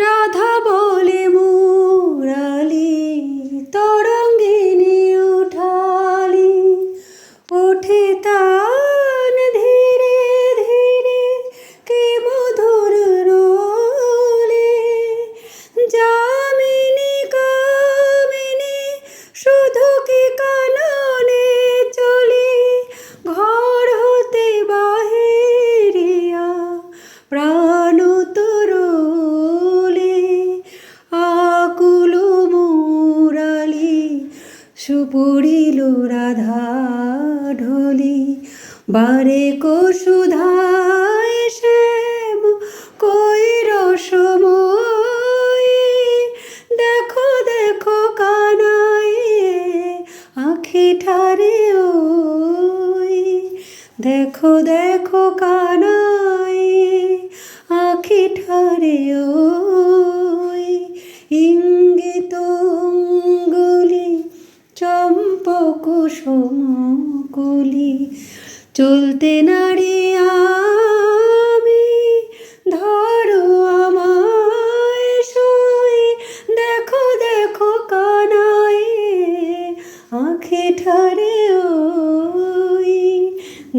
রাধা বলে মুরালি তরঙ্গিনী উঠালি, ওঠে তান ধীরে ধীরে কি মধুর রোলে। যামিনী কামিনী শুধু কি কাননে চলি, ঘর হতে বাহিরিয়া প্রাণ তোরলে। আকুল মুরালি সুপুরিল রাধা ঢলি, বারে সুধায় শ্যাম কই রসময়। দেখো দেখো কানাই আঁখি ঠারে ওই, দেখো দেখো কানাই আঁখি ঠারে ওই। ইঙ্গিত অঙ্গুলি চম্পক সমকলি, চলতে নারি আমি ধরো আমায় সই। দেখো দেখো কানাই আঁখি ঠারে ওই,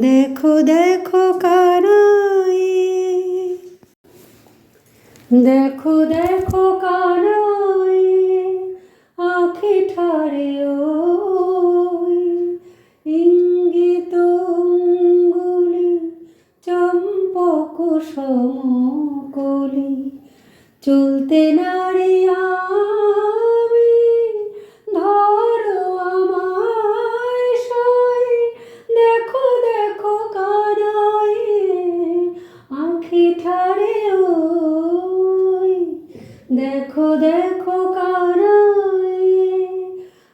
দেখো দেখো কানাই। দেখো দেখো কানাই আঁখি ঠারে ওই। ইঙ্গিত অঙ্গুলি চম্পক সমকলি, চলতে নারি আমি ধরো আমায় সই। দেখো দেখো কানাই আঁখি ঠারে ওই, দেখো দেখো কানাই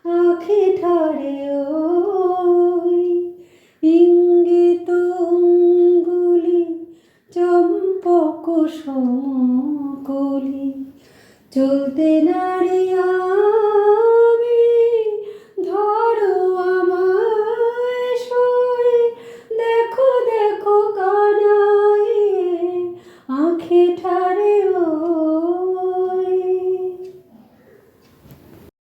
আঁখি ঠারে ওই। ইঙ্গিত অঙ্গুলি চম্পক সমকলি, চলতে নারি